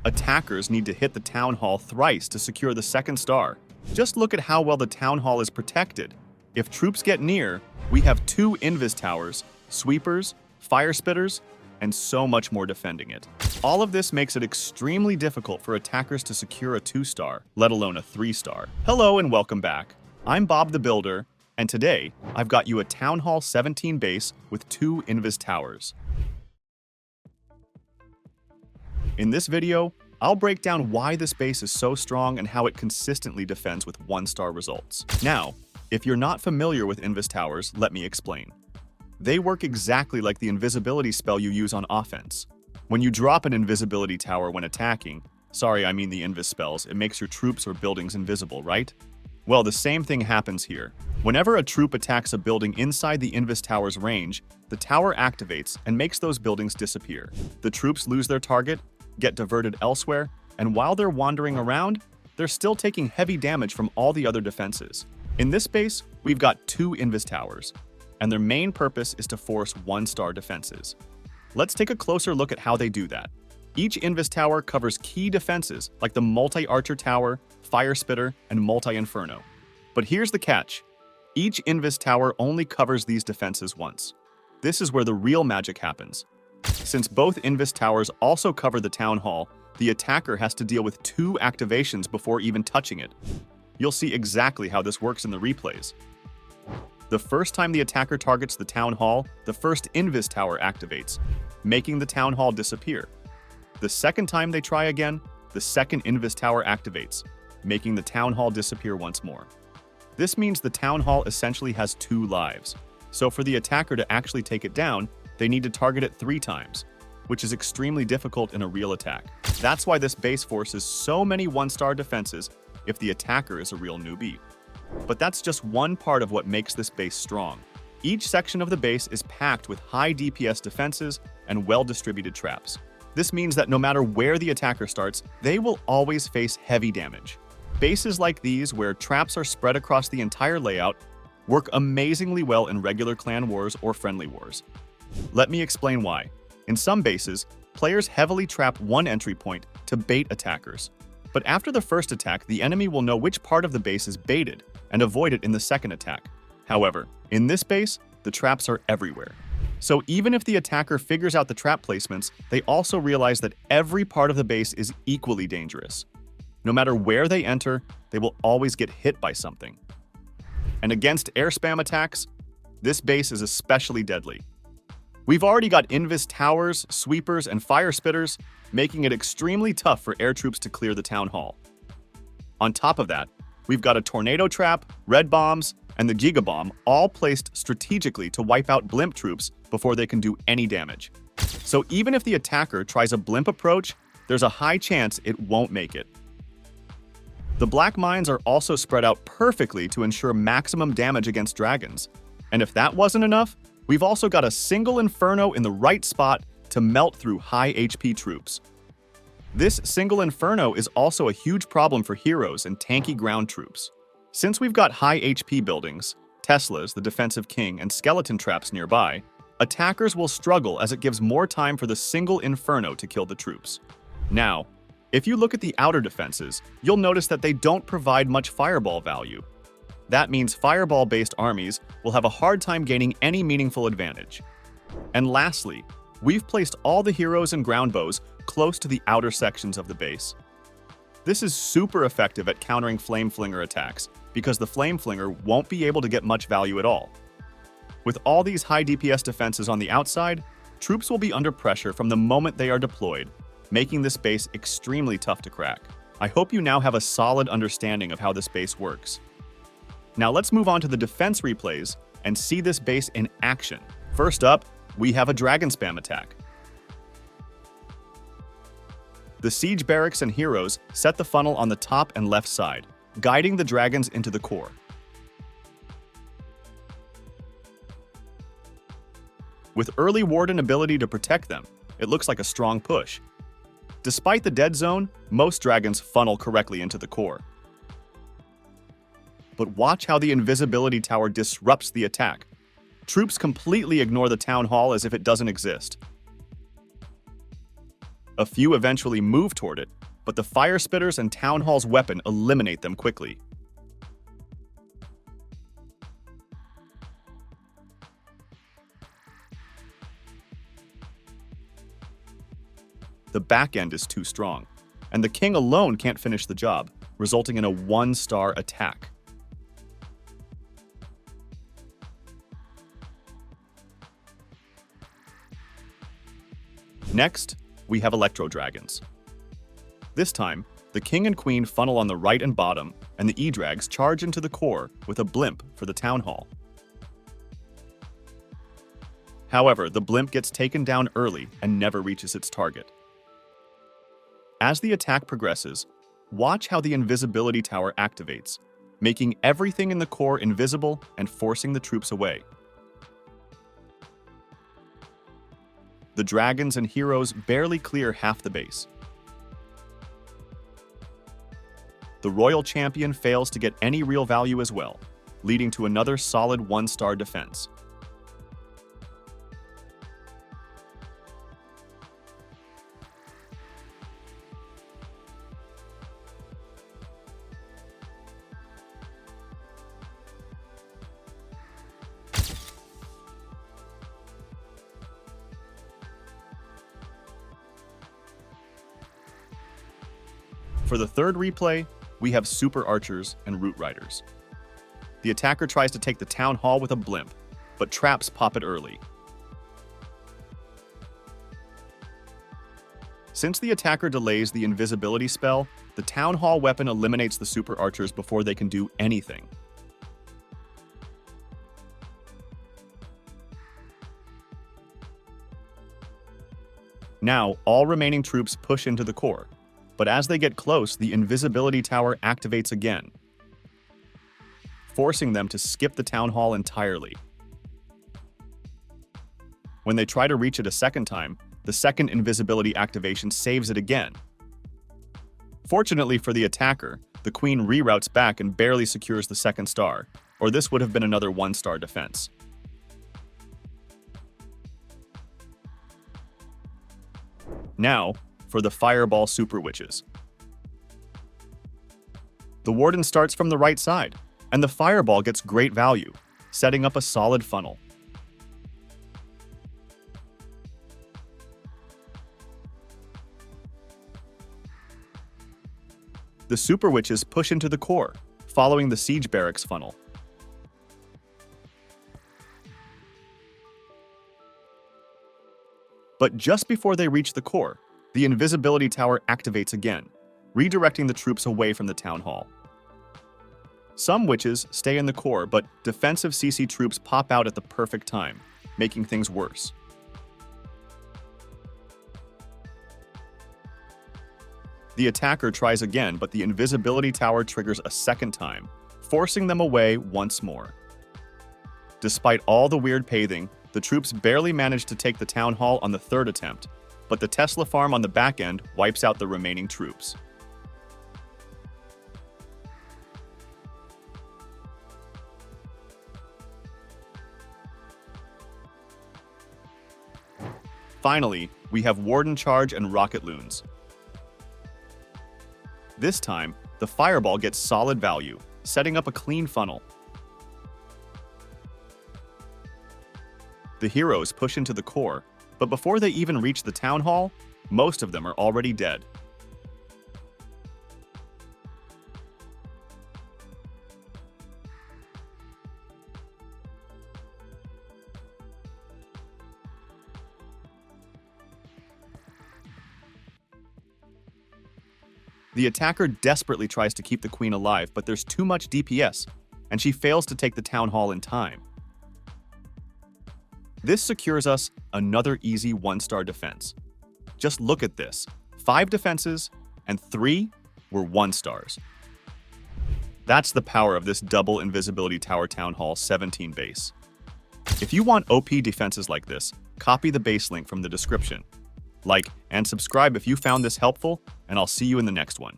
Attackers need to hit the town hall thrice to secure the second star. Just look at how well the town hall is protected. If troops get near, we have 2 Invis towers, sweepers, fire spitters, and so much more defending it. All of this makes it extremely difficult for attackers to secure a 2-star, let alone a 3-star. Hello and welcome back. I'm Bob the Builder, and today I've got you a Town Hall 17 base with 2 Invis towers. In this video, I'll break down why this base is so strong and how it consistently defends with 1-star results. Now, if you're not familiar with Invis towers, let me explain. They work exactly like the invisibility spell you use on offense. When you drop an invisibility tower when attacking, sorry, I mean the Invis spells, it makes your troops or buildings invisible, right? Well, the same thing happens here. Whenever a troop attacks a building inside the Invis tower's range, the tower activates and makes those buildings disappear. The troops lose their target, get diverted elsewhere, and while they're wandering around, they're still taking heavy damage from all the other defenses. In this base, we've got 2 Invis towers, and their main purpose is to force 1-star defenses. Let's take a closer look at how they do that. Each Invis tower covers key defenses like the multi-archer tower, fire spitter, and multi-inferno. But here's the catch. Each Invis tower only covers these defenses once. This is where the real magic happens. Since both Invis towers also cover the town hall, the attacker has to deal with 2 activations before even touching it. You'll see exactly how this works in the replays. The first time the attacker targets the town hall, the first Invis tower activates, making the town hall disappear. The second time they try again, the second Invis tower activates, making the town hall disappear once more. This means the town hall essentially has 2 lives. So for the attacker to actually take it down, they need to target it 3 times, which is extremely difficult in a real attack. That's why this base forces so many 1-star defenses if the attacker is a real newbie. But that's just one part of what makes this base strong. Each section of the base is packed with high DPS defenses and well-distributed traps. This means that no matter where the attacker starts, they will always face heavy damage. Bases like these, where traps are spread across the entire layout, work amazingly well in regular clan wars or friendly wars. Let me explain why. In some bases, players heavily trap one entry point to bait attackers. But after the first attack, the enemy will know which part of the base is baited and avoid it in the second attack. However, in this base, the traps are everywhere. So even if the attacker figures out the trap placements, they also realize that every part of the base is equally dangerous. No matter where they enter, they will always get hit by something. And against air spam attacks, this base is especially deadly. We've already got Invis towers, sweepers, and fire spitters, making it extremely tough for air troops to clear the town hall. On top of that, we've got a tornado trap, red bombs, and the giga bomb all placed strategically to wipe out blimp troops before they can do any damage. So even if the attacker tries a blimp approach, there's a high chance it won't make it. The black mines are also spread out perfectly to ensure maximum damage against dragons. And if that wasn't enough, we've also got a single inferno in the right spot to melt through high HP troops. This single inferno is also a huge problem for heroes and tanky ground troops. Since we've got high HP buildings, Teslas, the defensive king, and skeleton traps nearby, attackers will struggle as it gives more time for the single inferno to kill the troops. Now, if you look at the outer defenses, you'll notice that they don't provide much fireball value. That means fireball-based armies will have a hard time gaining any meaningful advantage. And lastly, we've placed all the heroes and ground bows close to the outer sections of the base. This is super effective at countering Flame Flinger attacks, because the Flame Flinger won't be able to get much value at all. With all these high DPS defenses on the outside, troops will be under pressure from the moment they are deployed, making this base extremely tough to crack. I hope you now have a solid understanding of how this base works. Now let's move on to the defense replays and see this base in action. First up, we have a dragon spam attack. The siege barracks and heroes set the funnel on the top and left side, guiding the dragons into the core. With early warden ability to protect them, it looks like a strong push. Despite the dead zone, most dragons funnel correctly into the core. But watch how the invisibility tower disrupts the attack. Troops completely ignore the town hall as if it doesn't exist. A few eventually move toward it, but the fire spitters and Town Hall's weapon eliminate them quickly. The back end is too strong, and the king alone can't finish the job, resulting in a 1-star attack. Next, we have Electro dragons. This time, the king and queen funnel on the right and bottom, and the E-drags charge into the core with a blimp for the town hall. However, the blimp gets taken down early and never reaches its target. As the attack progresses, watch how the invisibility tower activates, making everything in the core invisible and forcing the troops away. The dragons and heroes barely clear half the base. The royal champion fails to get any real value as well, leading to another solid 1-star defense. For the third replay, we have super archers and root riders. The attacker tries to take the town hall with a blimp, but traps pop it early. Since the attacker delays the invisibility spell, the town hall weapon eliminates the super archers before they can do anything. Now, all remaining troops push into the core, but as they get close, the invisibility tower activates again, forcing them to skip the town hall entirely. When they try to reach it a second time, the second invisibility activation saves it again. Fortunately for the attacker, the queen reroutes back and barely secures the second star, or this would have been another 1-star defense. Now, for the Fireball Super Witches. The Warden starts from the right side, and the Fireball gets great value, setting up a solid funnel. The Super Witches push into the core, following the Siege Barracks funnel. But just before they reach the core, the invisibility tower activates again, redirecting the troops away from the town hall. Some witches stay in the core, but defensive CC troops pop out at the perfect time, making things worse. The attacker tries again, but the invisibility tower triggers a second time, forcing them away once more. Despite all the weird paving, the troops barely manage to take the town hall on the third attempt, but the Tesla farm on the back end wipes out the remaining troops. Finally, we have Warden Charge and Rocket Loons. This time, the Fireball gets solid value, setting up a clean funnel. The heroes push into the core, but before they even reach the town hall, most of them are already dead. The attacker desperately tries to keep the queen alive, but there's too much DPS, and she fails to take the town hall in time. This secures us another easy 1-star defense. Just look at this. 5 defenses, and 3 were 1-stars. That's the power of this double invisibility tower town hall 17 base. If you want OP defenses like this, copy the base link from the description. Like and subscribe if you found this helpful, and I'll see you in the next one.